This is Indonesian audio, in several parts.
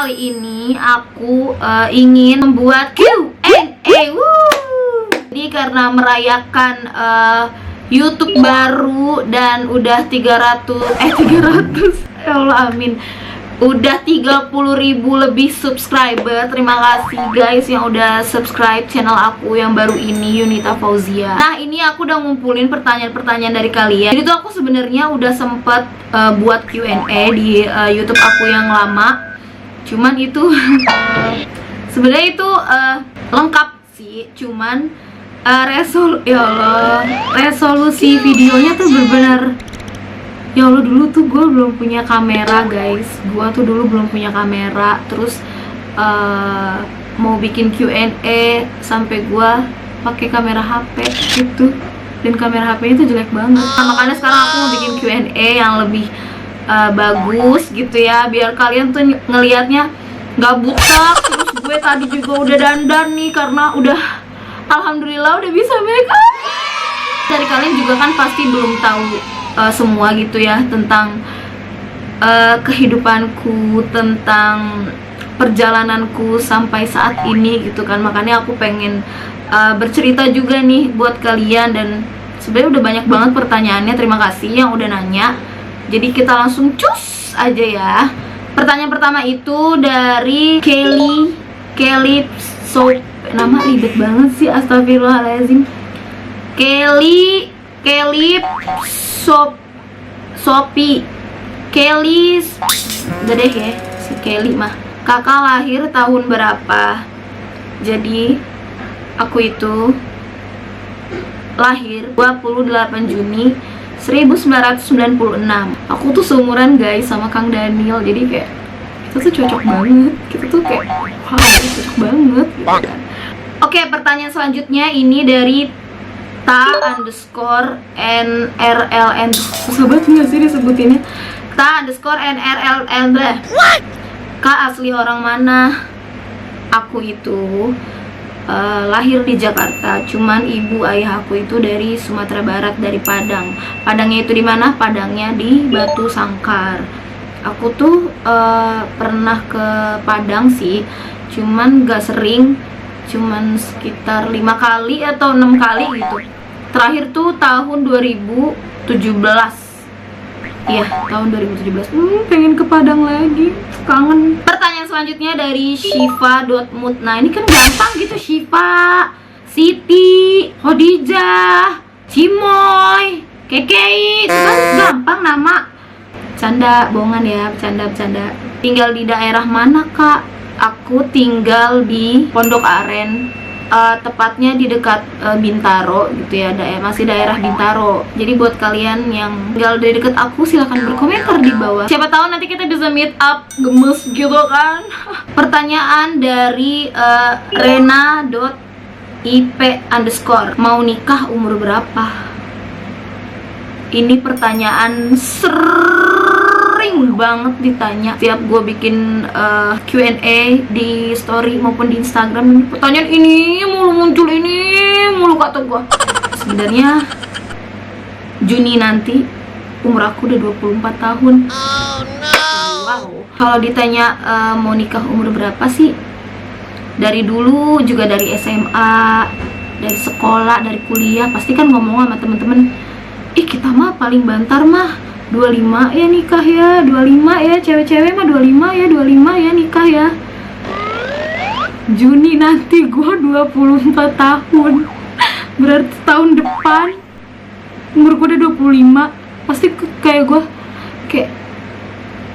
kali ini aku ingin membuat Q&A. Jadi karena merayakan YouTube baru dan udah 300 ya Allah amin, udah 30.000 lebih subscriber. Terima kasih guys yang udah subscribe channel aku yang baru ini, Yunita Fauzia. Nah ini aku udah ngumpulin pertanyaan-pertanyaan dari kalian. Jadi tuh aku sebenarnya udah sempet buat Q&A di YouTube aku yang lama. Cuman itu sebenarnya itu lengkap sih. Cuman resolusi videonya tuh benar-benar, ya Allah, dulu tuh gue belum punya kamera guys. Gue tuh dulu belum punya kamera. Terus mau bikin Q&A sampai gue pakai kamera HP gitu. Dan kamera HP-nya tuh jelek banget. Nah, makanya sekarang aku mau bikin Q&A yang lebih bagus gitu ya, biar kalian tuh ngelihatnya nggak butek. Terus gue tadi juga udah dandan nih karena udah, alhamdulillah udah bisa make up. Dari kalian juga kan pasti belum tahu semua gitu ya tentang kehidupanku, tentang perjalananku sampai saat ini gitu kan. Makanya aku pengen bercerita juga nih buat kalian. Dan sebenarnya udah banyak banget pertanyaannya. Terima kasih yang udah nanya. Jadi kita langsung cus aja ya. Pertanyaan pertama itu dari Kelly nama ribet banget sih, astagfirullahaladzim. Kelly Sophie Kelly, udah deh ya si Kelly mah. Kakak lahir tahun berapa? Jadi aku itu lahir 28 Juni 1996. Aku tuh seumuran guys sama Kang Daniel. Jadi kayak kita tuh cocok banget. Kita tuh kayak wah, cocok banget gitu kan. Oke, pertanyaan selanjutnya ini dari ta_nrln. Susah banget nggak sih disebutinnya? ta_nrln. Kak, asli orang mana? Aku itu lahir di Jakarta, cuman ibu ayah aku itu dari Sumatera Barat, dari Padang. Padangnya itu di mana? Padangnya di Batu Sangkar. Aku tuh pernah ke Padang sih, cuman gak sering, cuman sekitar 5 kali atau 6 kali gitu. Terakhir tuh tahun 2017. Iya, tahun 2017. Pengen ke Padang lagi, kangen. Pertanyaan selanjutnya dari Shiva.mood. Nah ini kan gampang gitu, Shiva, Siti, Khadijah, Cimoy, Kekei, itu kan gampang nama. Canda, bohongan ya, bercanda. Tinggal di daerah mana kak? Aku tinggal di Pondok Aren. Tepatnya di dekat Bintaro gitu ya, masih daerah Bintaro. Jadi buat kalian yang tinggal di dekat aku silahkan berkomentar di bawah. Siapa tahu nanti kita bisa meet up, gemes gitu kan. Pertanyaan dari Rena.ip_. Mau nikah umur berapa? Ini pertanyaan sering banget ditanya tiap gue bikin Q&A di story maupun di Instagram. Pertanyaan ini mulu muncul, ini mulu kata gue. Sebenarnya Juni nanti umur aku udah 24 tahun. Wow. Kalau ditanya mau nikah umur berapa sih, dari dulu juga, dari SMA, dari sekolah, dari kuliah, pasti kan ngomong sama temen-temen, kita mah paling bantar mah 25 ya nikah ya, 25 ya, cewek-cewek mah 25 ya nikah ya. Juni nanti gue 24 tahun. Berarti tahun depan umur gue udah 25. Pasti kayak gue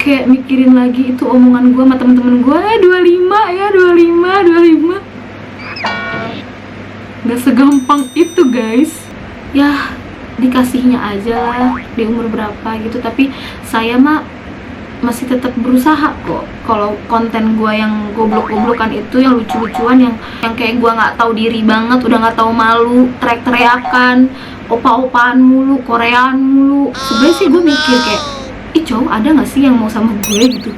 kayak mikirin lagi itu omongan gue sama temen-temen gue, 25 ya, 25. Gak segampang itu guys. Ya dikasihnya aja lah di umur berapa gitu. Tapi saya mah masih tetap berusaha kok. Kalau konten gue yang goblok-goblokan itu, yang lucu-lucuan, yang kayak gue nggak tahu diri banget, udah nggak tahu malu, teriak-teriakan, opa-opaan mulu, Koreaan mulu. Sebenarnya sih gue mikir kayak, cowok ada nggak sih yang mau sama gue gitu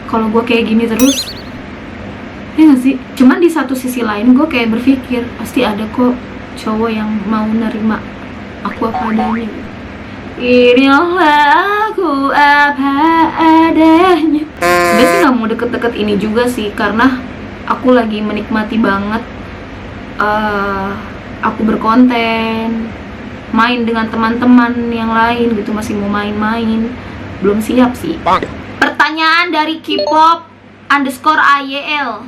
kalau gue kayak gini terus, ya nggak sih? Cuman di satu sisi lain gue kayak berpikir pasti ada kok cowok yang mau nerima aku apa adanya. Inilah aku apa adanya. Sebenarnya sih nggak mau deket-deket ini juga sih, karena aku lagi menikmati banget aku berkonten, main dengan teman-teman yang lain gitu, masih mau main-main, belum siap sih. Pertanyaan dari K-pop underscore AYL,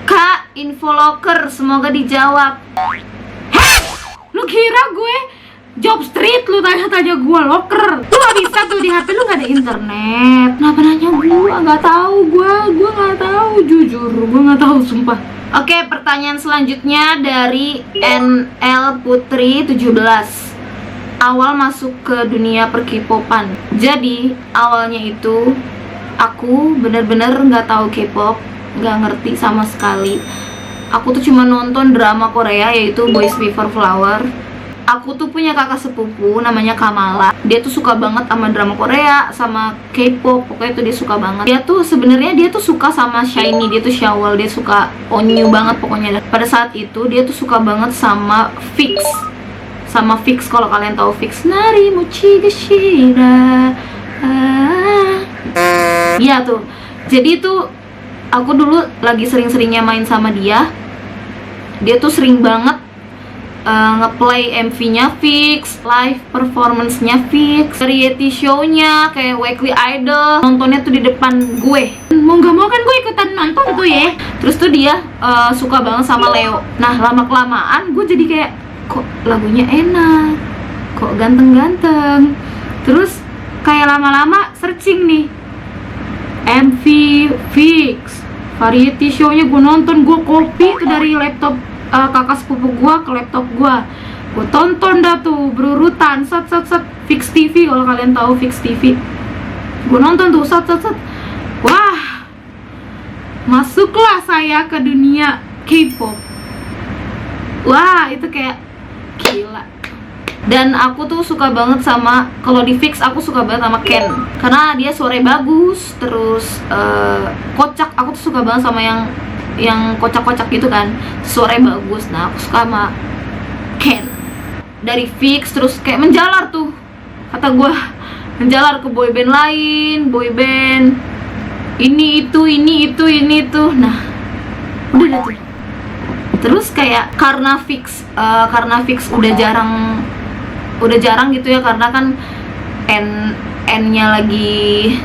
Kak Infoloker, semoga dijawab. Hah? Lu kira gue job street, lu tanya-tanya gue loker? Lu gak bisa tuh, di HP lu gak ada internet. Kenapa nanya gue? Gak tahu gue gak tahu, jujur gue gak tahu sumpah. Oke, pertanyaan selanjutnya dari NL Putri 17. Awal masuk ke dunia per-K-popan. Jadi awalnya itu aku bener-bener gak tahu K-pop, gak ngerti sama sekali. Aku tuh cuma nonton drama Korea yaitu Boys Before Flower. Aku tuh punya kakak sepupu namanya Kamala. Dia tuh suka banget sama drama Korea, sama K-pop. Pokoknya tuh dia suka banget. Dia tuh sebenarnya dia tuh suka sama SHINee, dia tuh Shawl, dia suka Onyu banget pokoknya. Pada saat itu dia tuh suka banget sama VIX. Sama VIX, kalau kalian tahu VIX. Nari Mochi Gashira. Iya tuh. Jadi tuh aku dulu lagi sering-seringnya main sama dia. Dia tuh sering banget ngeplay MV-nya fix, live performance-nya fix, variety show-nya kayak Weekly Idol, nontonnya tuh di depan gue. Mau gak mau kan gue ikutan nonton tuh ya. Terus tuh dia suka banget sama Leo. Nah lama-kelamaan gue jadi kayak, kok lagunya enak, kok ganteng-ganteng. Terus kayak lama-lama searching nih, MV fix, variety show-nya gue nonton, gue copy tuh dari laptop kakak sepupu gue ke laptop gue tonton dah tuh berurutan, set Fix TV, kalau kalian tahu Fix TV, gue nonton tuh set. Wah, masuklah saya ke dunia K-pop. Wah, itu kayak gila. Dan aku tuh suka banget sama, kalau di Fix aku suka banget sama Ken, karena dia suaranya bagus, terus kocak. Aku tuh suka banget sama yang kocak-kocak gitu kan, suaranya bagus. Nah aku suka sama Ken dari Fix. Terus kayak menjalar tuh, kata gue, menjalar ke boyband lain, boyband ini itu. Nah udah dah tuh. Terus kayak karena Fix udah jarang gitu ya, karena kan N-nya lagi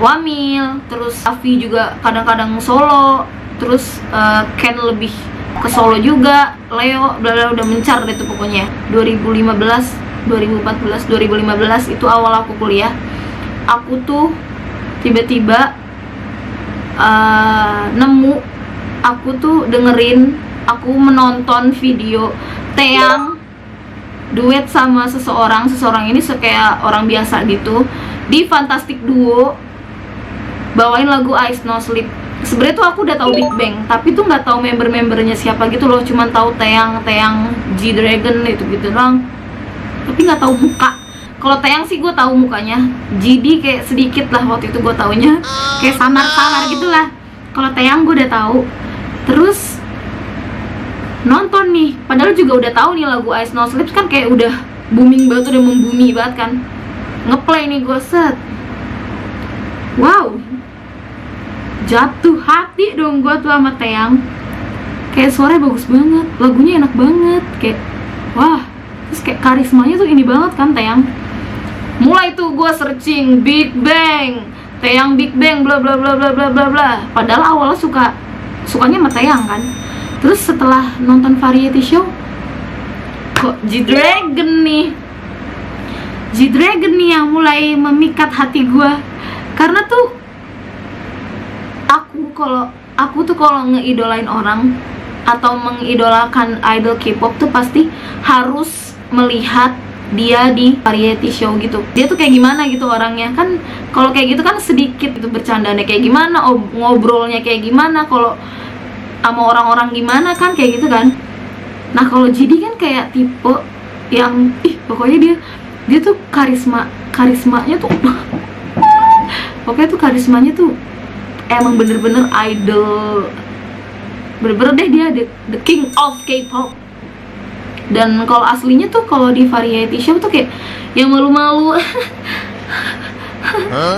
wamil, terus Avi juga kadang-kadang solo, terus Ken lebih ke solo juga, Leo udah mencar deh tuh pokoknya. 2015 itu awal aku kuliah, aku tuh tiba-tiba nemu, aku tuh aku menonton video Taeyang duet sama seseorang ini kayak orang biasa gitu di Fantastic Duo, bawain lagu Ice No Sleep. Sebenarnya tuh aku udah tahu Big Bang, tapi tuh nggak tahu member-membernya siapa gitu loh, cuman tahu Taeyang, G-Dragon gitu doang, tapi nggak tahu muka. Kalau Taeyang sih gue tahu mukanya, GD kayak sedikit lah waktu itu gue taunya, kayak samar-samar gitulah. Kalau Taeyang gue udah tahu. Terus nonton nih, padahal juga udah tahu nih lagu Ice No Sleep kan kayak udah booming banget, udah membumi banget kan. Ngeplay nih gue, set, wow, jatuh hati dong gue tuh sama Taeyang. Kayak suaranya bagus banget, lagunya enak banget, kayak wah. Terus kayak karismanya tuh ini banget kan Taeyang. Mulai tuh gue searching Big Bang, Taeyang Big Bang, bla bla bla bla bla bla bla. Padahal awalnya sukanya sama Taeyang kan. Terus setelah nonton variety show, kok G-Dragon nih yang mulai memikat hati gue. Karena tuh aku tuh kalau ngeidolain orang atau mengidolakan idol K-pop tuh pasti harus melihat dia di variety show gitu. Dia tuh kayak gimana gitu orangnya kan. Kalau kayak gitu kan sedikit itu bercandanya kayak gimana, ngobrolnya kayak gimana, kalau sama orang-orang gimana kan, kayak gitu kan. Nah kalau GD kan kayak tipe yang pokoknya dia tuh karismanya tuh pokoknya tuh karismanya tuh emang bener-bener idol, bener-bener deh dia the king of K-pop. Dan kalau aslinya tuh kalau di variety show tuh kayak yang malu-malu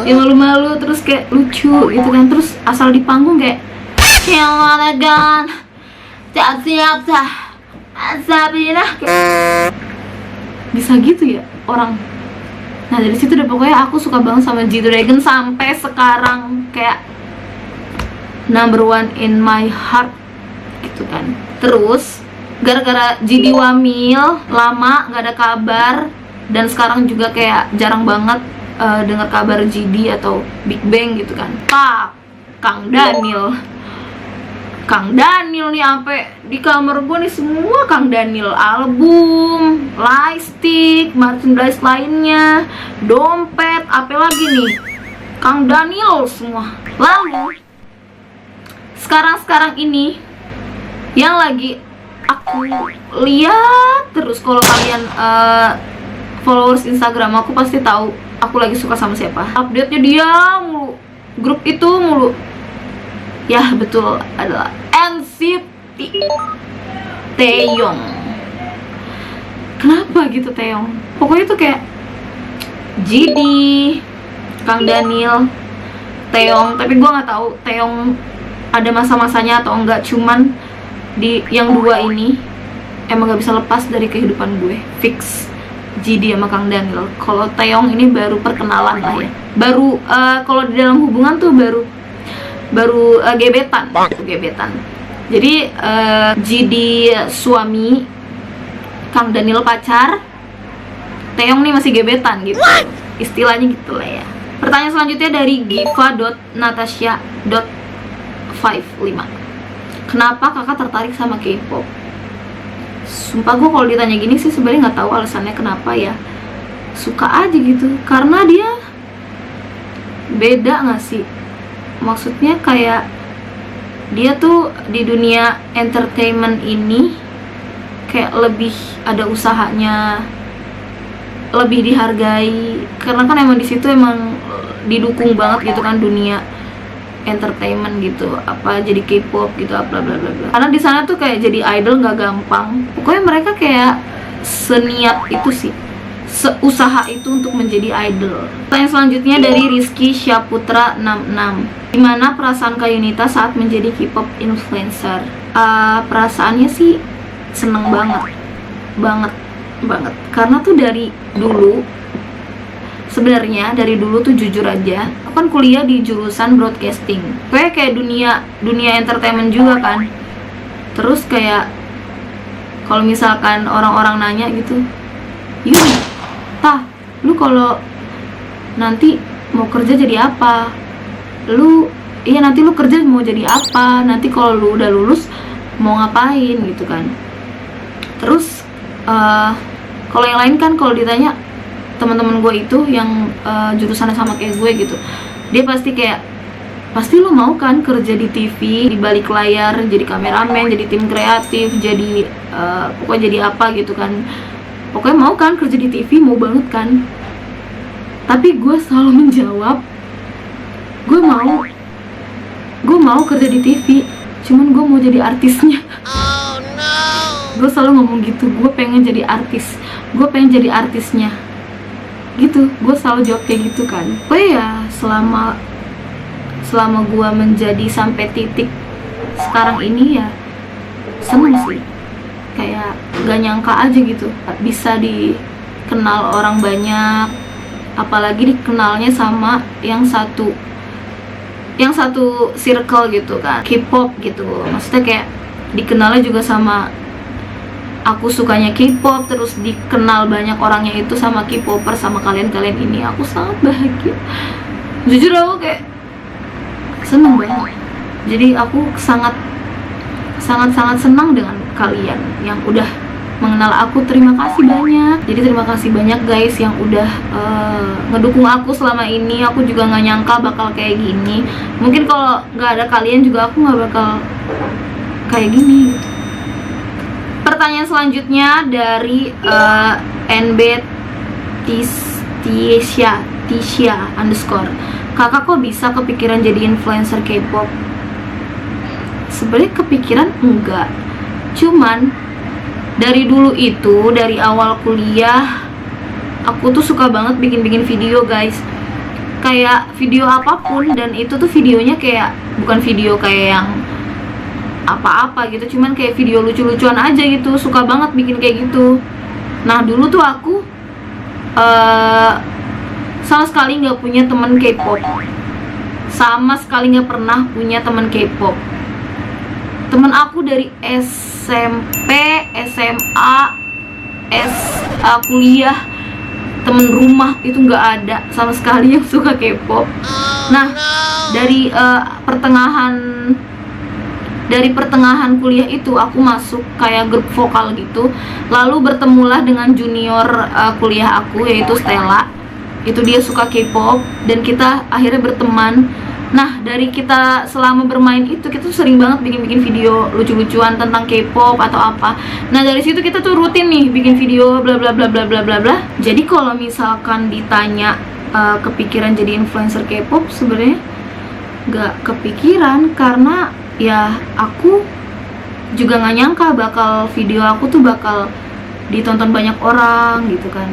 Ya malu-malu terus kayak lucu gitu kan, terus asal di panggung kayak yang mana kan siap Sabina bisa gitu ya orang. Nah dari situ udah pokoknya aku suka banget sama G-Dragon sampai sekarang, kayak number one in my heart gitu kan. Terus gara-gara GD Wamil lama nggak ada kabar, dan sekarang juga kayak jarang banget dengar kabar GD atau Big Bang gitu kan. Kang Daniel nih, sampai di kamar gue nih semua Kang Daniel, album, lightstick, merchandise lainnya, dompet, apa lagi nih, Kang Daniel semua. Lalu sekarang ini yang lagi aku lihat terus, kalau kalian followers Instagram aku pasti tahu aku lagi suka sama siapa. Update-nya dia mulu, grup itu mulu. Ya betul, adalah NCT Taeyong. Kenapa gitu Taeyong? Pokoknya tuh kayak GD, Kang Daniel, Taeyong. Tapi gue nggak tahu Taeyong ada masa-masanya atau enggak. Cuman di yang dua ini emang gak bisa lepas dari kehidupan gue, fix. GD sama Kang Daniel. Kalau Taeyong ini baru perkenalan lah ya. Baru kalau di dalam hubungan tuh baru gebetan. Jadi GD suami, Kang Daniel pacar, Taeyong nih masih gebetan gitu. Istilahnya gitu lah ya. Pertanyaan selanjutnya dari giva.natasha.55. Kenapa kakak tertarik sama K-pop? Sumpah gue kalau ditanya gini sih sebenarnya nggak tahu alasannya kenapa ya. Suka aja gitu. Karena dia beda nggak sih? Maksudnya kayak dia tuh di dunia entertainment ini kayak lebih ada usahanya, lebih dihargai, karena kan emang di situ emang didukung banget gitu kan dunia entertainment gitu, apa jadi K-pop gitu, bla bla bla bla. Karena di sana tuh kayak jadi idol nggak gampang. Pokoknya mereka kayak seniat itu sih, seusaha itu untuk menjadi idol. Pertanyaan selanjutnya dari Rizky Syaputra 66. Gimana perasaan Kak Yunita saat menjadi K-pop influencer? Perasaannya sih seneng banget. Karena tuh dari dulu, sebenarnya dari dulu tuh jujur aja, aku kan kuliah di jurusan broadcasting. Kayak dunia entertainment juga kan. Terus kayak kalau misalkan orang-orang nanya gitu, Yun, lu kalau nanti mau kerja jadi apa? Nanti lu kerja mau jadi apa? Nanti kalau lu udah lulus mau ngapain gitu kan? Terus kalau yang lain kan kalau ditanya teman-teman gue itu yang jurusannya sama kayak gue gitu, dia pasti lu mau kan kerja di TV, di balik layar, jadi kameramen, jadi tim kreatif, jadi pokoknya jadi apa gitu kan. Pokoknya mau kan kerja di TV, mau banget kan. Tapi gue selalu menjawab, gue mau kerja di TV, cuman gue mau jadi artisnya. Gue selalu ngomong gitu, gue pengen jadi artisnya gitu. Gue selalu jawab kayak gitu kan. Ya selama gue menjadi sampai titik sekarang ini ya seneng sih. Kayak gak nyangka aja gitu bisa dikenal orang banyak, apalagi dikenalnya sama yang satu circle gitu kan, K-pop gitu. Maksudnya kayak dikenalnya juga sama aku sukanya K-pop, terus dikenal banyak orangnya itu sama K-popper, sama kalian ini. Aku sangat bahagia, jujur aku kayak seneng banget. Jadi aku sangat senang dengan kalian yang udah mengenal aku. Terima kasih banyak. Jadi terima kasih banyak guys yang udah ngedukung aku selama ini. Aku juga nggak nyangka bakal kayak gini. Mungkin kalau nggak ada kalian juga aku nggak bakal kayak gini gitu. Pertanyaan selanjutnya dari NB Tisha underscore. Kakak kok bisa kepikiran jadi influencer K-pop? Sebenarnya kepikiran enggak, cuman dari dulu itu, dari awal kuliah aku tuh suka banget bikin video guys. kayak video apapun, dan itu tuh videonya kayak bukan video kayak yang apa-apa gitu, cuman kayak video lucu-lucuan aja gitu. Suka banget bikin kayak gitu. Nah dulu tuh aku sama sekali nggak punya temen K-pop, sama sekali nggak pernah punya temen K-pop. Temen aku dari SMP, SMA, kuliah, temen rumah itu nggak ada sama sekali yang suka K-pop. Nah dari pertengahan kuliah itu aku masuk kayak grup vokal gitu, lalu bertemulah dengan junior kuliah aku yaitu Stella. Itu dia suka K-pop dan kita akhirnya berteman. Nah dari kita selama bermain itu kita tuh sering banget bikin video lucu-lucuan tentang K-pop atau apa. Nah dari situ kita tuh rutin nih bikin video bla bla bla bla bla bla bla. Jadi kalau misalkan ditanya kepikiran jadi influencer K-pop, sebenarnya nggak kepikiran, karena ya aku juga nggak nyangka bakal video aku tuh bakal ditonton banyak orang gitu kan.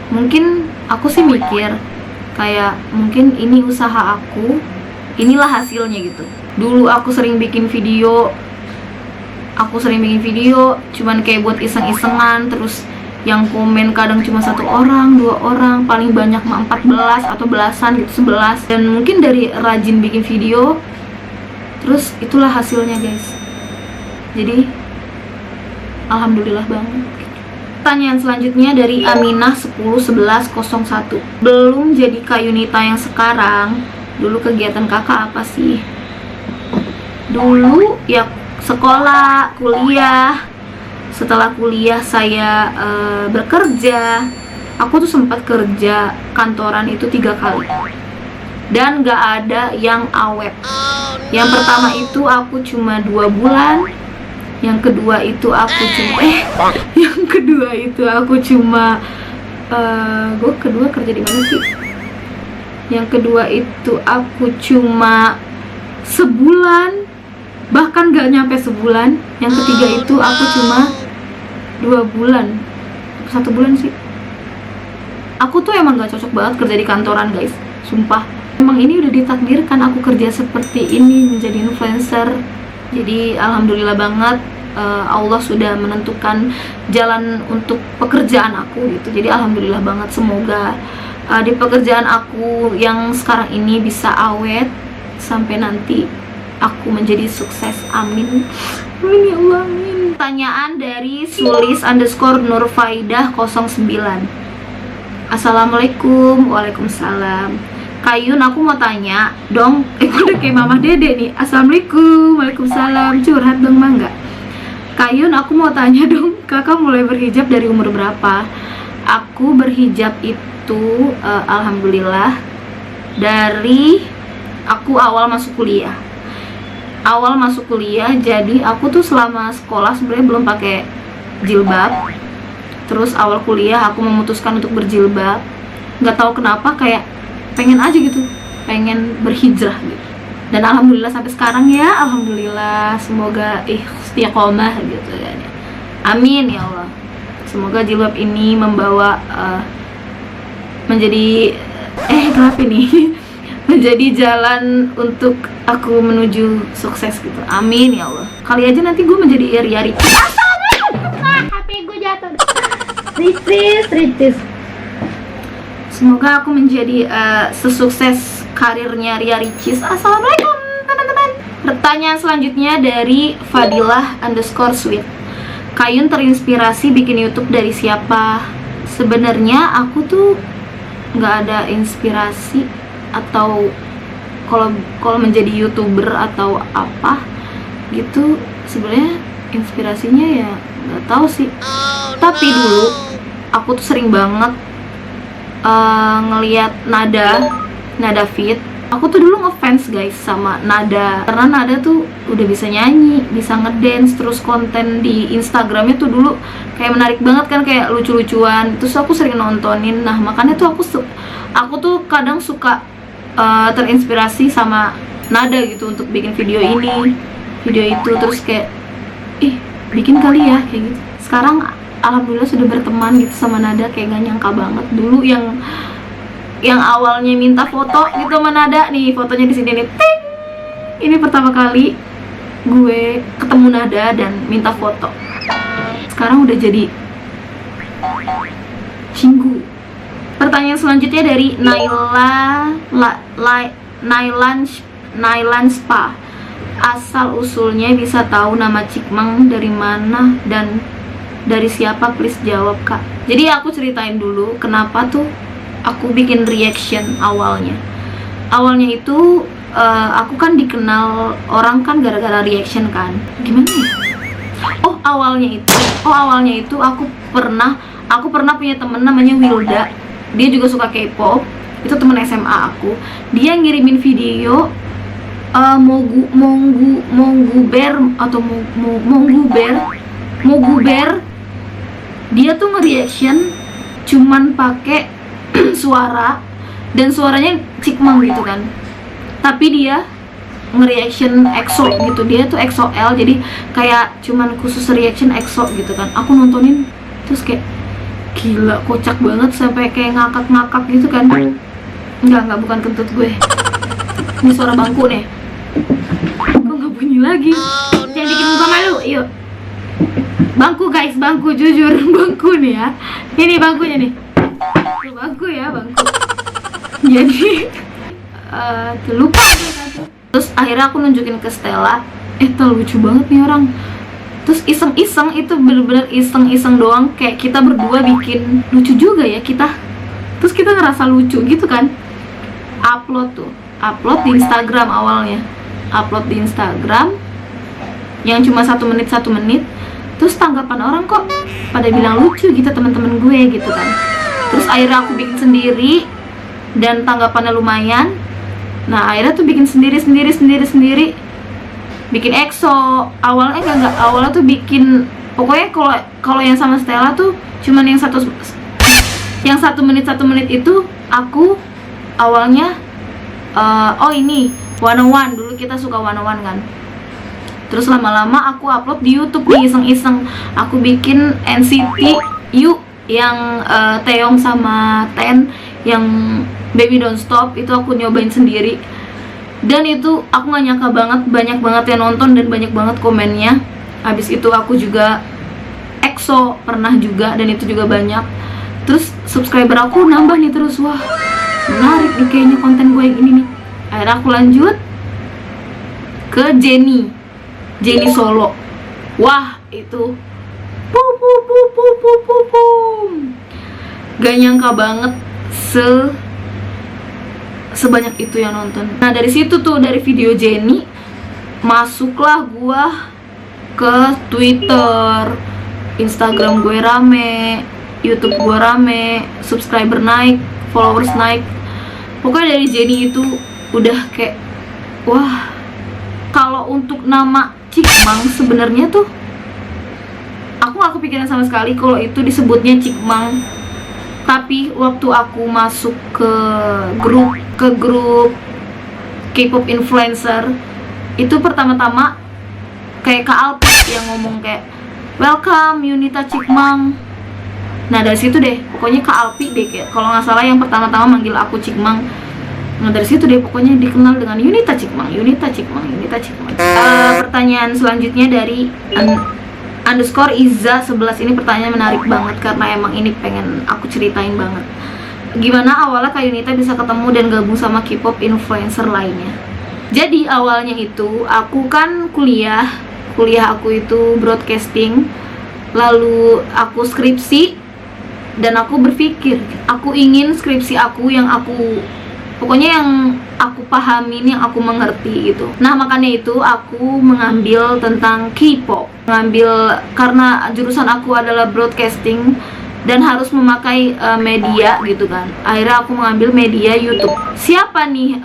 Mungkin aku sih mikir kayak mungkin ini usaha aku, inilah hasilnya gitu. Dulu aku sering bikin video cuman kayak buat iseng-isengan, terus yang komen kadang cuma 1 orang, 2 orang, paling banyak mah 14 atau belasan gitu, 11. Dan mungkin dari rajin bikin video, terus itulah hasilnya guys. Jadi alhamdulillah banget. Pertanyaan selanjutnya dari Aminah 101101. Belum jadi Kak Yunita yang sekarang, dulu kegiatan kakak apa sih? Dulu ya sekolah, kuliah. Setelah kuliah saya bekerja. Aku tuh sempat kerja kantoran itu 3 kali, dan gak ada yang awet. Yang pertama itu aku cuma 2 bulan. Yang kedua itu aku cuma gue kedua kerja di mana sih? Yang kedua itu aku cuma sebulan, bahkan gak nyampe sebulan. Yang ketiga itu aku cuma 2 bulan, 1 bulan sih. Aku tuh emang gak cocok banget kerja di kantoran guys, sumpah. Emang ini udah ditakdirkan aku kerja seperti ini, menjadi influencer. Jadi alhamdulillah banget, Allah sudah menentukan jalan untuk pekerjaan aku gitu. Jadi alhamdulillah banget, semoga di pekerjaan aku yang sekarang ini bisa awet sampai nanti aku menjadi sukses. Amin. Amin ya Allah, amin. Pertanyaan dari Sulis_Nurfaidah 09. Assalamualaikum. Waalaikumsalam. Kayun, aku mau tanya dong. Udah kayak Mama Dede nih. Assalamualaikum. Waalaikumsalam. Curhat dong Mangga. Kayun, aku mau tanya dong, kakak mulai berhijab dari umur berapa? Aku berhijab itu alhamdulillah dari aku awal masuk kuliah. Jadi aku tuh selama sekolah sebenarnya belum pakai jilbab. Terus awal kuliah aku memutuskan untuk berjilbab. Nggak tahu kenapa, kayak pengen aja gitu, pengen berhijrah gitu. Dan alhamdulillah sampai sekarang ya, alhamdulillah. Semoga istiqomah gitu kan ya. Amin ya Allah. Semoga jilbab ini membawa menjadi kenapa nih? Menjadi jalan untuk aku menuju sukses gitu. Amin ya Allah. Kali aja nanti gue menjadi Ria Ricis. HP gue jatuh. Ricis. Semoga aku menjadi sesukses karirnya Ria Ricis. Assalamualaikum teman-teman. Pertanyaan selanjutnya dari Fadilah_sweet. Kayun terinspirasi bikin YouTube dari siapa? Sebenarnya aku tuh nggak ada inspirasi, atau kalau menjadi YouTuber atau apa gitu, sebenarnya inspirasinya ya nggak tahu sih. Tapi dulu aku tuh sering banget ngelihat Nada Fit. Aku tuh dulu ngefans guys sama Nada, karena Nada tuh udah bisa nyanyi, bisa ngedance, terus konten di Instagramnya tuh dulu kayak menarik banget kan, kayak lucu-lucuan. Terus aku sering nontonin. Nah makanya tuh aku tuh kadang suka terinspirasi sama Nada gitu untuk bikin video ini, video itu. Terus kayak bikin kali ya kayak gitu. Sekarang alhamdulillah sudah berteman gitu sama Nada, kayak gak nyangka banget. Dulu yang yang awalnya minta foto gitu sama Nada nih, fotonya di sini nih, ting. Ini pertama kali gue ketemu Nada dan minta foto. Sekarang udah jadi cinggu. Pertanyaan selanjutnya dari Nailan Spa. Asal usulnya bisa tahu nama Cikmang dari mana dan dari siapa, please jawab kak. Jadi aku ceritain dulu kenapa tuh aku bikin reaction awalnya. Awalnya itu aku kan dikenal orang kan gara-gara reaction kan. Gimana ya? Awalnya itu aku pernah punya temen namanya Wilda. Dia juga suka K-pop. Itu temen SMA aku. Dia ngirimin video Moguber. Dia tuh nge-reaction cuman pakai suara, dan suaranya Cikmang gitu kan. Tapi dia nge-reaction EXO gitu. Dia tuh EXO-L, jadi kayak cuman khusus reaction EXO gitu kan. Aku nontonin terus kayak gila, kocak banget sampai kayak ngakak-ngakak gitu kan. Enggak, bukan kentut gue. Ini suara bangku nih. Kok nggak bunyi lagi? Jangan bikin muka malu, yuk. Bangku guys, bangku, jujur bangku nih ya. Ini bangkunya nih. Bangku ya, bangku. Jadi lupa gue tadi. Terus akhirnya aku nunjukin ke Stella. Lucu banget nih orang. Terus iseng-iseng, itu bener-bener iseng-iseng doang. Kayak kita berdua bikin lucu juga ya kita. Terus kita ngerasa lucu gitu kan. Upload di Instagram awalnya. Upload di Instagram yang cuma 1 menit. Terus tanggapan orang kok pada bilang lucu gitu, teman-teman gue gitu kan. Terus akhirnya aku bikin sendiri dan tanggapannya lumayan. Nah akhirnya tuh bikin sendiri. Bikin EXO. Awalnya tuh bikin, pokoknya kalau yang sama Stella tuh cuman yang 1 menit itu aku awalnya ini 101, dulu kita suka 101 kan. Terus lama-lama aku upload di YouTube nih, iseng-iseng. Aku bikin NCT U yang Taeyong sama Ten, yang Baby Don't Stop, itu aku nyobain sendiri. Dan itu aku gak nyangka banget, banyak banget yang nonton dan banyak banget komennya. Habis itu aku juga EXO pernah juga, dan itu juga banyak. Terus subscriber aku nambah nih terus. Wah, menarik nih kayaknya konten gue yang ini nih. Akhirnya aku lanjut ke Jennie Solo. Wah, itu gak nyangka banget sebanyak itu yang nonton. Nah dari situ tuh, dari video Jennie masuklah gua ke Twitter, Instagram gue rame, YouTube gue rame, subscriber naik, followers naik. Pokoknya dari Jennie itu udah kayak wah. Kalau untuk nama Cikmang sebenarnya tuh aku gak kepikiran sama sekali kalau itu disebutnya Cikmang. Tapi waktu aku masuk ke grup K-pop influencer, itu pertama-tama kayak Kak Alpi yang ngomong kayak welcome Yunita Cikmang. Nah dari situ deh, pokoknya Kak Alpi deh kayak kalau nggak salah yang pertama-tama manggil aku Cikmang. Nah dari situ deh pokoknya dikenal dengan Yunita Cikmang. Pertanyaan selanjutnya dari _Iza11. Ini pertanyaan menarik banget karena emang ini pengen aku ceritain banget. Gimana awalnya Kak Yunita bisa ketemu dan gabung sama K-pop influencer lainnya? Jadi awalnya itu aku kan kuliah aku itu broadcasting, lalu aku skripsi, dan aku berpikir aku ingin skripsi aku yang aku pahamin, yang aku mengerti gitu. Nah makanya itu aku mengambil tentang K-pop, karena jurusan aku adalah broadcasting dan harus memakai media gitu kan. Akhirnya aku mengambil media YouTube. Siapa nih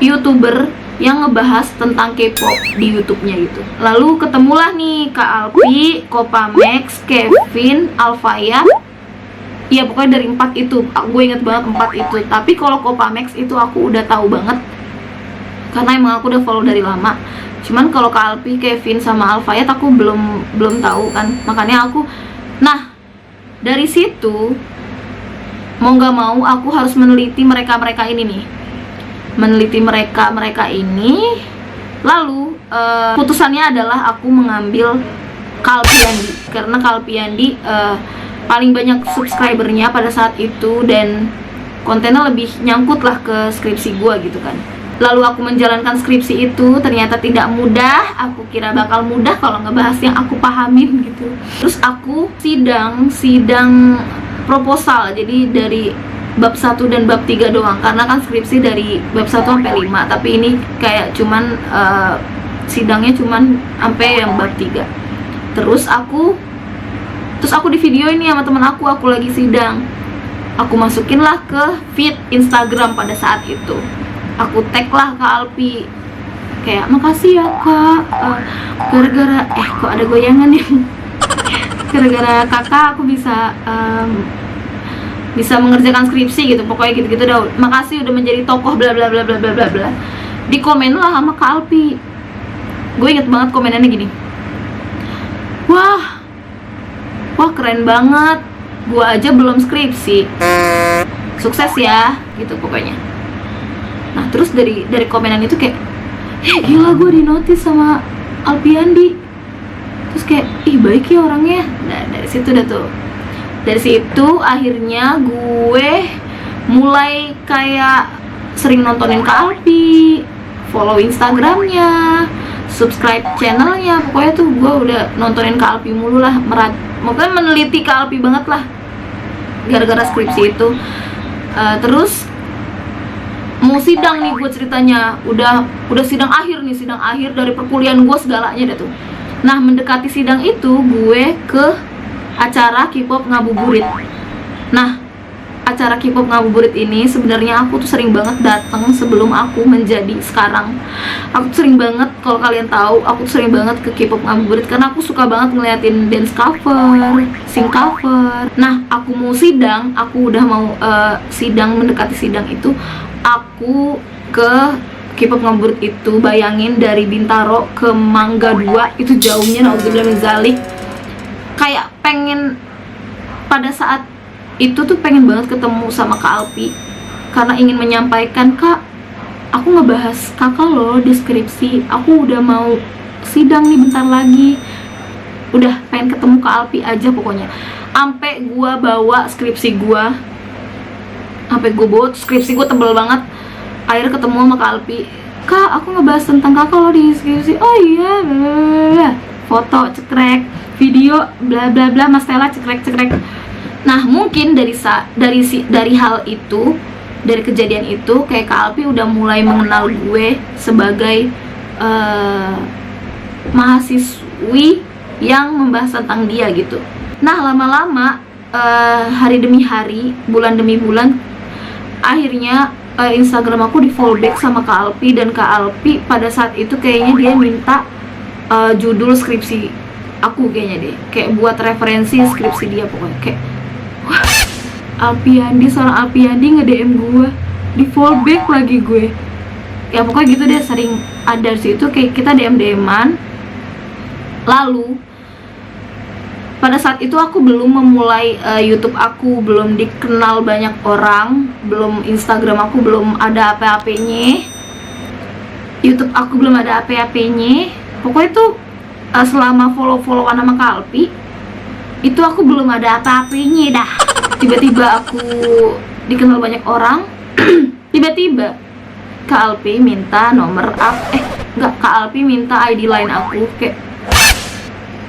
YouTuber yang ngebahas tentang K-pop di YouTube-nya gitu. Lalu ketemulah nih Kak Alpi, Copamex, Kevin, Alfaya. Iya pokoknya dari 4 itu, gue inget banget 4 itu. Tapi kalau Copamex itu aku udah tahu banget karena emang aku udah follow dari lama. Cuman kalau Kak Alpi, Kevin sama Alfayat aku belum tahu kan. Makanya aku, nah dari situ mau nggak mau aku harus meneliti mereka ini nih, meneliti mereka ini. Lalu putusannya adalah aku mengambil Kalpiandi, karena Kalpiandi paling banyak subscribernya pada saat itu dan kontennya lebih nyangkut lah ke skripsi gue gitu kan. Lalu aku menjalankan skripsi itu ternyata tidak mudah. Aku kira bakal mudah kalau ngebahas yang aku pahamin gitu. Terus aku sidang proposal, jadi dari bab 1 dan bab 3 doang, karena kan skripsi dari bab 1 sampai 5, tapi ini kayak cuman sidangnya cuman sampai yang bab 3. Terus aku di video ini sama temen aku lagi sidang. Aku masukin lah ke feed Instagram pada saat itu. Aku tag lah ke Alpi, kayak makasih ya kak, gara-gara kok ada goyangan ya gara-gara kakak aku bisa mengerjakan skripsi gitu, pokoknya gitu-gitu dah. Makasih udah menjadi tokoh bla bla bla bla bla bla bla. Di komen lah sama Kak Alpi. Gue inget banget komenannya gini. Wah keren banget. Gua aja belum skripsi. Sukses ya, gitu pokoknya. Nah, terus dari komenan itu kayak gila, gue dinotis sama Alpiandi. Terus kayak baik ya orangnya. Nah, dari situ dah tuh. Dari situ akhirnya gue mulai kayak sering nontonin Kak Alpi, follow Instagramnya, subscribe channelnya. Pokoknya tuh gue udah nontonin Kak Alpi mulu lah, pokoknya meneliti Kak Alpi banget lah gara-gara skripsi itu. Terus mau sidang nih gue ceritanya, udah sidang akhir dari perkuliahan gue segalanya dah tuh. Nah, mendekati sidang itu gue ke acara K-pop ngabuburit. Nah, acara K-pop ngabuburit ini sebenarnya aku tuh sering banget datang sebelum aku menjadi sekarang. Aku tuh sering banget, kalau kalian tahu, aku tuh sering banget ke K-pop ngabuburit karena aku suka banget ngeliatin dance cover, sing cover. Nah, aku mau sidang, aku udah mau mendekati sidang itu, aku ke K-pop ngabuburit itu. Bayangin dari Bintaro ke Mangga 2 itu jauhnya, naudzubillah min zalik. Kayak pengen pada saat itu tuh pengen banget ketemu sama Kak Alpi karena ingin menyampaikan, Kak, aku ngebahas kakak loh deskripsi, aku udah mau sidang nih bentar lagi, udah pengen ketemu Kak Alpi aja pokoknya. Sampai gua bawa skripsi gua, skripsi gua tebel banget. Akhirnya ketemu sama Kak Alpi, Kak, aku ngebahas tentang kakak loh di skripsi. Oh iya, blablabla. Foto cekrek, video bla bla bla, Mas Stella cekrek. Nah, mungkin dari hal itu, dari kejadian itu, kayak Kak Alpi udah mulai mengenal gue sebagai mahasiswi yang membahas tentang dia gitu. Nah, lama-lama hari demi hari, bulan demi bulan, akhirnya Instagram aku di follow back sama Kak Alpi. Dan Kak Alpi pada saat itu kayaknya dia minta judul skripsi aku kayaknya deh, kayak buat referensi skripsi dia pokoknya. Kayak wah, Alpiandi, seorang Alpiandi nge-DM gue, di follow back lagi gue. Ya pokoknya gitu deh, sering ada situ kayak kita DM-an. Lalu pada saat itu aku belum memulai YouTube aku, belum dikenal banyak orang, belum Instagram aku belum ada apa-apanya, YouTube aku belum ada apa-apanya. Pokoknya tuh selama follow-followan sama Kak Alpi itu aku belum ada apa-apanya dah. Tiba-tiba aku dikenal banyak orang. Tiba-tiba Kak Alpi minta nomor Kak Alpi minta ID line aku.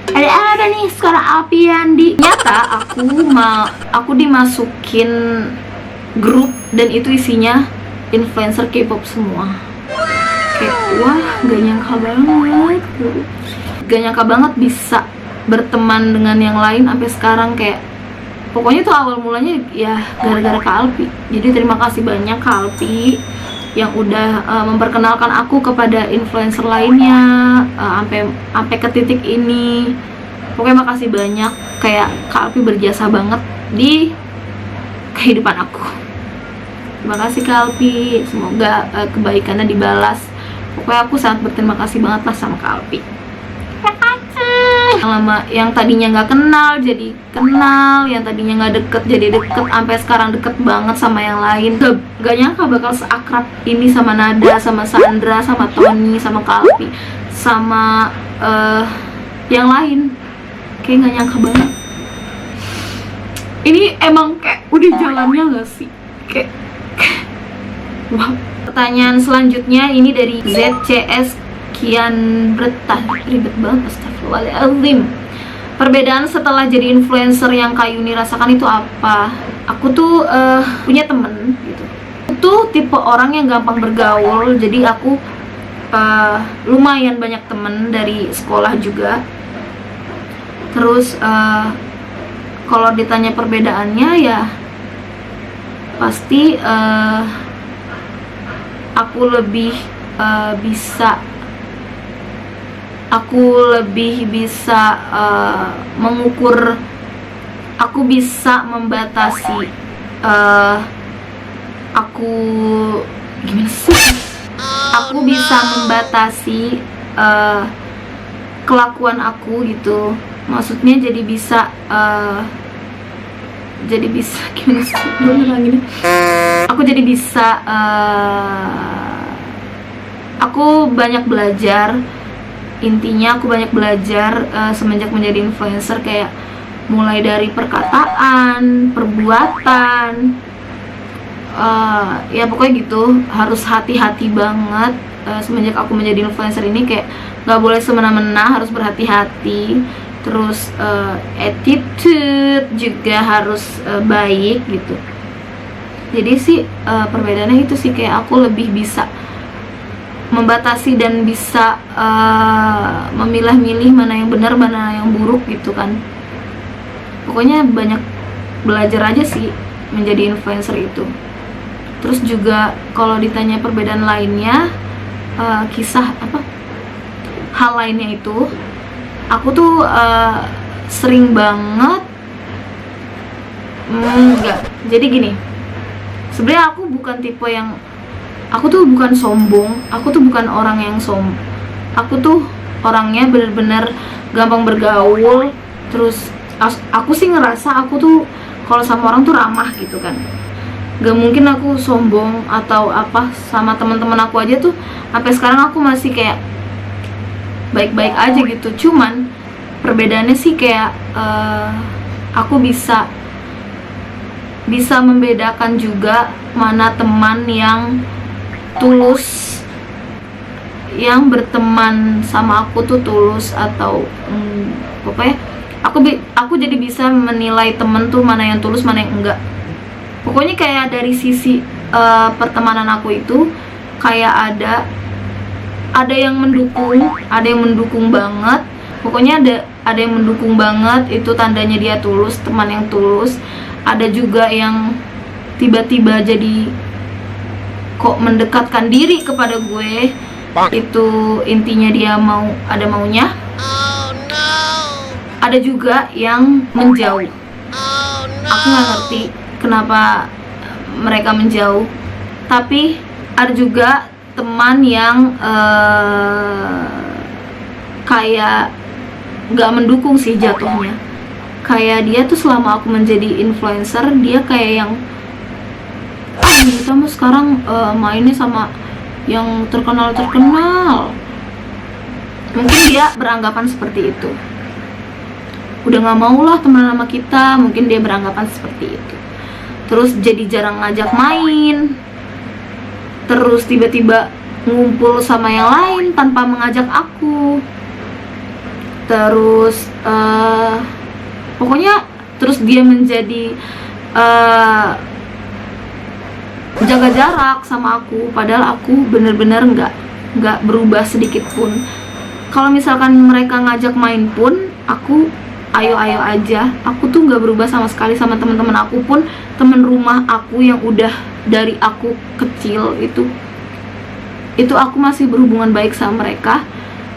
Kayak ada nih sekarang Alpiandi. Ternyata aku dimasukin grup dan itu isinya influencer K-pop semua. Kayak wah, gak nyangka banget bisa berteman dengan yang lain sampai sekarang. Kayak pokoknya tuh awal mulanya ya gara-gara Kak Alpi. Jadi terima kasih banyak Kak Alpi yang udah memperkenalkan aku kepada influencer lainnya sampai ke titik ini. Pokoknya makasih banyak, kayak Kak Alpi berjasa banget di kehidupan aku. Terima kasih Kak Alpi, semoga kebaikannya dibalas. Pokoknya aku sangat berterima kasih banget lah sama Kak Alpi. yang tadinya nggak kenal jadi kenal, yang tadinya nggak deket jadi deket, sampai sekarang deket banget sama yang lain. Gak nyangka bakal seakrab ini sama Nada, sama Sandra, sama Tony, sama Kalpi, sama yang lain. Kayak gak nyangka banget. Ini emang kayak udah jalannya gak sih? Kayak wow. Pertanyaan selanjutnya ini dari ZCS Kian Bertah, ribet banget, astagfirullahaladzim. Perbedaan setelah jadi influencer yang Kak Yuni rasakan itu apa? Aku tuh punya temen gitu. Aku tuh tipe orang yang gampang bergaul, jadi aku lumayan banyak temen dari sekolah juga. Terus kalau ditanya perbedaannya ya pasti aku lebih bisa mengukur, aku bisa membatasi, aku gimana sih? Aku bisa membatasi kelakuan aku gitu. Maksudnya jadi bisa gimana sih? Gini. Aku jadi bisa aku banyak belajar. Intinya aku banyak belajar semenjak menjadi influencer, kayak mulai dari perkataan, perbuatan, ya pokoknya gitu. Harus hati-hati banget semenjak aku menjadi influencer ini, kayak gak boleh semena-mena, harus berhati-hati. Terus attitude juga harus baik gitu. Jadi sih perbedaannya itu sih, kayak aku lebih bisa membatasi dan bisa memilah-milih mana yang benar, mana yang buruk gitu kan. Pokoknya banyak belajar aja sih menjadi influencer itu. Terus juga kalau ditanya perbedaan lainnya, hal lainnya itu, aku tuh sering banget enggak. Jadi gini, sebenarnya aku bukan tipe yang, aku tuh bukan sombong, aku tuh bukan orang yang aku tuh orangnya bener-bener gampang bergaul. Terus aku sih ngerasa aku tuh kalau sama orang tuh ramah gitu kan. Gak mungkin aku sombong atau apa. Sama teman-teman aku aja tuh sampai sekarang aku masih kayak baik-baik aja gitu. Cuman perbedaannya sih kayak aku bisa membedakan juga mana teman yang tulus, yang berteman sama aku tuh tulus atau pokoknya aku jadi bisa menilai temen tuh mana yang tulus, mana yang enggak. Pokoknya kayak dari sisi pertemanan aku itu kayak ada yang mendukung banget. Pokoknya ada yang mendukung banget, itu tandanya dia tulus, teman yang tulus. Ada juga yang tiba-tiba jadi kok mendekatkan diri kepada gue, itu intinya dia ada maunya. Ada juga yang menjauh. Aku nggak ngerti kenapa mereka menjauh, tapi ada juga teman yang kayak nggak mendukung sih jatuhnya. Kayak dia tuh selama aku menjadi influencer, dia kayak yang kita mau sekarang mainnya sama yang terkenal. Mungkin dia beranggapan seperti itu. Udah gak mau lah teman sama kita, mungkin dia beranggapan seperti itu. Terus jadi jarang ngajak main. Terus tiba-tiba ngumpul sama yang lain tanpa mengajak aku. Terus pokoknya terus dia menjadi jaga jarak sama aku, padahal aku bener-bener nggak berubah sedikit pun. Kalau misalkan mereka ngajak main pun aku ayo aja. Aku tuh nggak berubah sama sekali sama teman-teman aku pun. Temen rumah aku yang udah dari aku kecil itu aku masih berhubungan baik sama mereka.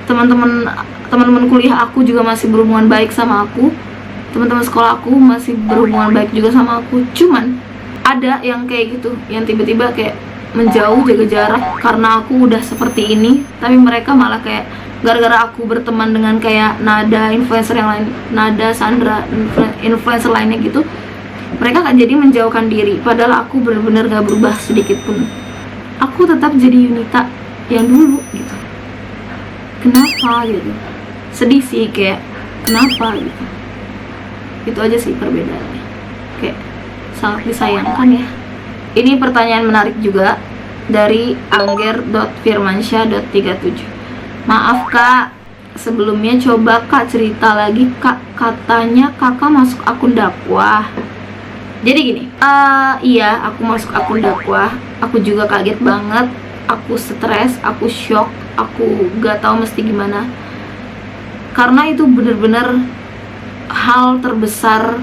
Teman-teman kuliah aku juga masih berhubungan baik sama aku. Teman-teman sekolah aku masih berhubungan baik juga sama aku. Cuman ada yang kayak gitu, yang tiba-tiba kayak menjauh, jaga jarak karena aku udah seperti ini, tapi mereka malah kayak gara-gara aku berteman dengan kayak Nada, influencer yang lain, Nada, Sandra, influencer lainnya gitu, mereka kan jadi menjauhkan diri. Padahal aku benar-benar gak berubah sedikit pun. Aku tetap jadi Yunita yang dulu gitu. Kenapa gitu? Sedih sih, kayak kenapa gitu. Itu aja sih perbedaannya. Kayak sangat disayangkan ya. Ini pertanyaan menarik juga dari angger.firmansyah.37. Maaf kak, sebelumnya coba kak cerita lagi kak, katanya kakak masuk akun dakwah. Jadi gini, iya aku masuk akun dakwah. Aku juga kaget banget, aku stres, aku shock, aku gak tahu mesti gimana. Karena itu bener-bener hal terbesar,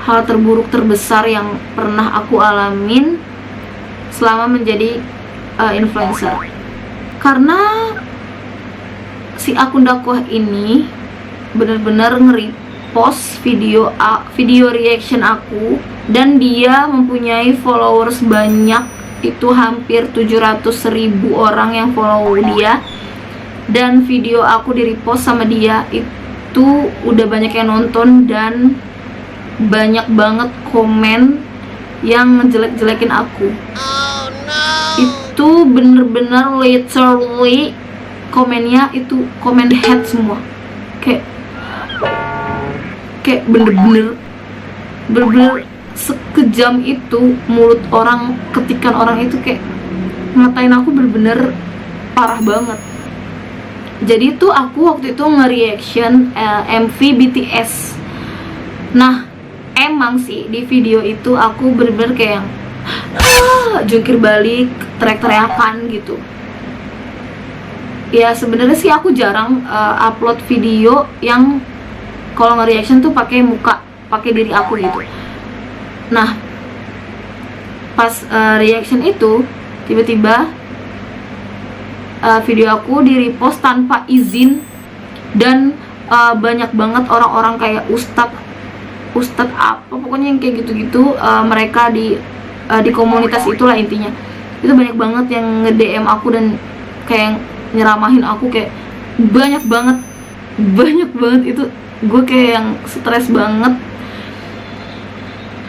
hal terburuk terbesar yang pernah aku alamin selama menjadi influencer. Karena si akun dakwah ini benar-benar nge-repost video reaction aku, dan dia mempunyai followers banyak, itu hampir 700.000 orang yang follow dia, dan video aku di-repost sama dia itu udah banyak yang nonton, dan banyak banget komen yang ngejelek-jelekin aku. Itu bener-bener literally komennya itu komen hate semua, kayak bener-bener sekejam itu mulut orang, ketikan orang itu kayak ngatain aku bener-bener parah banget. Jadi tuh aku waktu itu nge-reaction MV BTS. Nah emang sih di video itu aku bener-bener kayak jungkir balik, teriak-teriakan gitu. Ya sebenarnya sih aku jarang upload video yang kalau nge-reaction tuh pakai muka, pakai diri aku gitu. Nah pas reaction itu tiba-tiba video aku di-repost tanpa izin, dan banyak banget orang-orang kayak ustadz apa pokoknya yang kayak gitu-gitu, mereka di komunitas itulah intinya. Itu banyak banget yang nge-DM aku dan kayak nyeramahin aku, kayak banyak banget itu. Gue kayak yang stres banget,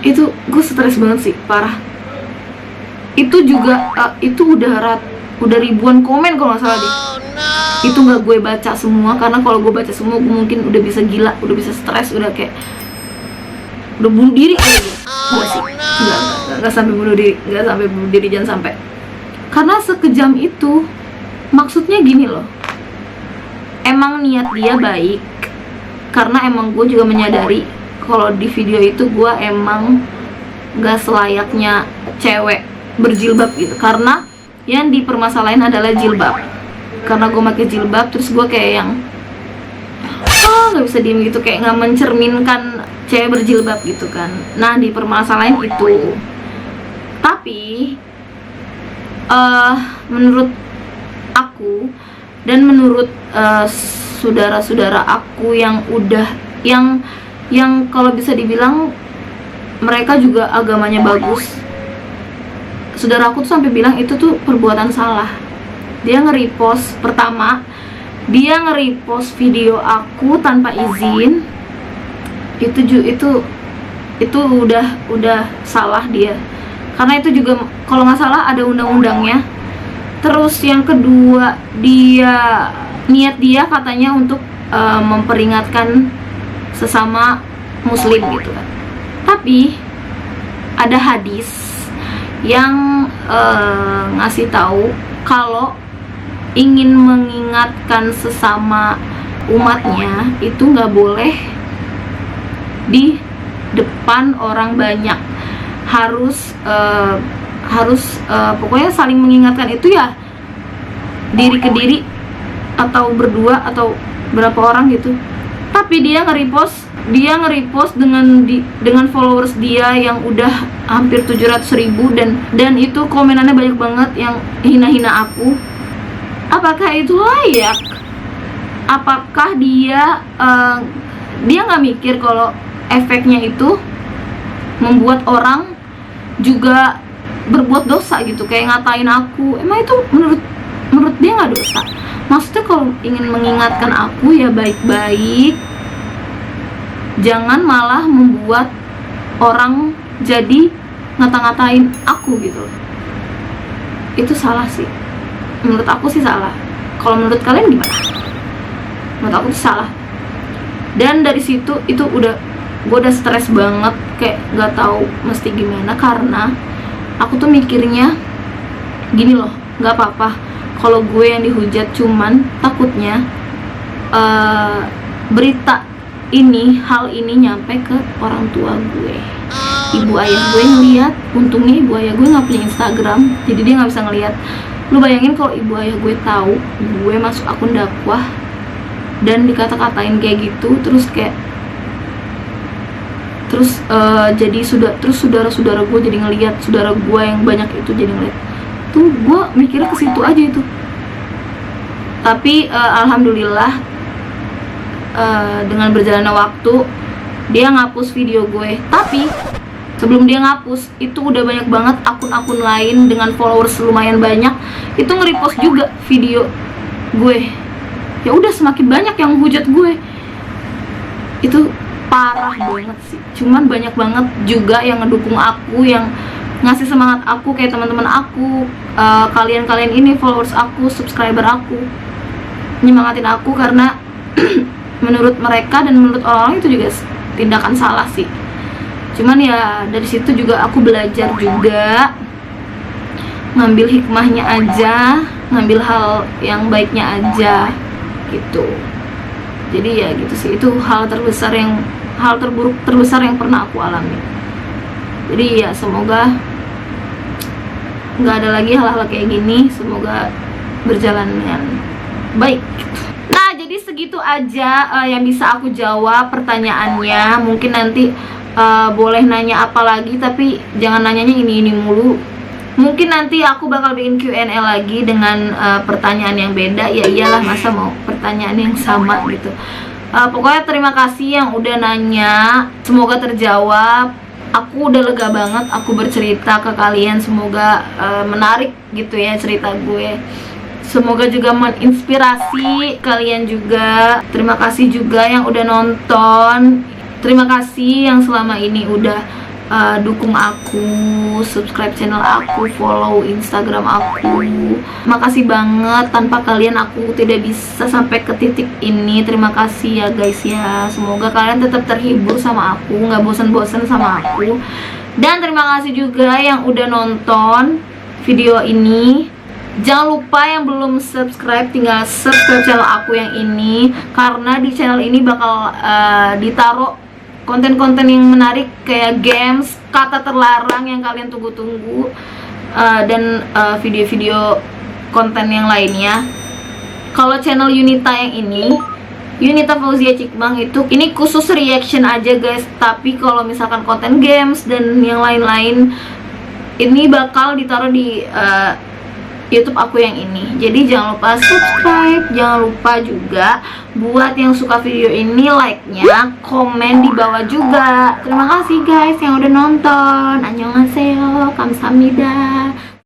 itu gue stres banget sih, parah. Itu juga itu udah ribuan komen kalau nggak salah deh. Itu nggak gue baca semua, karena kalau gue baca semua gue mungkin udah bisa gila, udah bisa stres, udah kayak udah bunuh diri kali ya. Enggak sih, nggak sampai bunuh diri, jangan sampai. Karena sekejam itu. Maksudnya gini loh, emang niat dia baik, karena emang gue juga menyadari kalau di video itu gue emang gak selayaknya cewek berjilbab gitu. Karena yang dipermasalahin adalah jilbab. Karena gue pakai jilbab, terus gue kayak yang gak bisa diem gitu, kayak gak mencerminkan cewek berjilbab gitu kan. Nah dipermasalahin itu. Tapi menurut aku dan menurut saudara-saudara aku yang udah yang kalau bisa dibilang mereka juga agamanya bagus, saudara aku tuh sampai bilang itu tuh perbuatan salah. Dia nge-repost, pertama dia nge-repost video aku tanpa izin. Itu udah salah dia, karena itu juga kalau nggak salah ada undang-undangnya. Terus yang kedua, niat dia katanya untuk memperingatkan sesama muslim gitu kan. Tapi ada hadis yang ngasih tahu kalau ingin mengingatkan sesama umatnya itu nggak boleh di depan orang banyak, harus pokoknya saling mengingatkan itu ya diri ke diri atau berdua atau berapa orang gitu. Tapi dia nge-repost dengan followers dia yang udah hampir 700.000, dan itu komenannya banyak banget yang hina-hina aku. Apakah itu layak? Apakah dia nggak mikir kalau efeknya itu membuat orang juga berbuat dosa gitu, kayak ngatain aku? Emang itu menurut menurut dia nggak dosa. Maksudnya kalau ingin mengingatkan aku ya baik-baik, jangan malah membuat orang jadi ngata-ngatain aku gitu. Itu salah sih, menurut aku sih salah. Kalau menurut kalian gimana? Menurut aku sih salah. Dan dari situ itu gue udah stres banget, kayak nggak tahu mesti gimana, karena aku tuh mikirnya gini loh, nggak apa-apa kalau gue yang dihujat, cuman takutnya berita ini, hal ini nyampe ke orang tua gue. Ibu ayah gue ngeliat, untungnya ibu ayah gue nggak punya Instagram, jadi dia nggak bisa ngeliat. Lu bayangin kalau ibu ayah gue tahu gue masuk akun dakwah dan dikata-katain kayak gitu, terus jadi saudara-saudara gue jadi ngeliat, saudara gue yang banyak itu jadi ngeliat, tuh gue mikirnya ke situ aja itu. Tapi alhamdulillah dengan berjalannya waktu dia ngapus video gue. Tapi sebelum dia ngapus itu udah banyak banget akun-akun lain dengan followers lumayan banyak itu nge-repost juga video gue. Ya udah semakin banyak yang hujat gue. Itu parah banget sih. Cuman banyak banget juga yang ngedukung aku, yang ngasih semangat aku, kayak teman-teman aku, kalian-kalian ini followers aku, subscriber aku, nyemangatin aku karena menurut mereka dan menurut orang itu juga tindakan salah sih. Cuman ya dari situ juga aku belajar juga, ngambil hikmahnya aja, ngambil hal yang baiknya aja gitu. Jadi ya gitu sih, itu hal terburuk terbesar yang pernah aku alami. Jadi ya semoga nggak ada lagi hal-hal kayak gini, semoga berjalan dengan baik. Nah jadi segitu aja yang bisa aku jawab pertanyaannya. Mungkin nanti boleh nanya apa lagi, tapi jangan nanyanya ini mulu. Mungkin nanti aku bakal bikin Q&A lagi dengan pertanyaan yang beda. Ya iyalah, masa mau pertanyaan yang sama gitu. Pokoknya terima kasih yang udah nanya, semoga terjawab. Aku udah lega banget aku bercerita ke kalian, semoga menarik gitu ya cerita gue. Semoga juga menginspirasi kalian juga. Terima kasih juga yang udah nonton. Terima kasih yang selama ini udah dukung aku, subscribe channel aku, follow Instagram aku. Makasih banget, tanpa kalian aku tidak bisa sampai ke titik ini. Terima kasih ya guys ya. Semoga kalian tetap terhibur sama aku, nggak bosan-bosan sama aku. Dan terima kasih juga yang udah nonton video ini. Jangan lupa yang belum subscribe, tinggal subscribe channel aku yang ini, karena di channel ini bakal ditaruh konten-konten yang menarik kayak games, kata terlarang yang kalian tunggu-tunggu, dan video-video konten yang lainnya. Kalau channel Yunita yang ini, Yunita Fauzia Cikbang, itu ini khusus reaction aja guys. Tapi kalau misalkan konten games dan yang lain-lain, ini bakal ditaruh di YouTube aku yang ini. Jadi jangan lupa subscribe, jangan lupa juga buat yang suka video ini like-nya, komen di bawah juga. Terima kasih guys yang udah nonton. Annyeonghaseyo, kamsahamnida.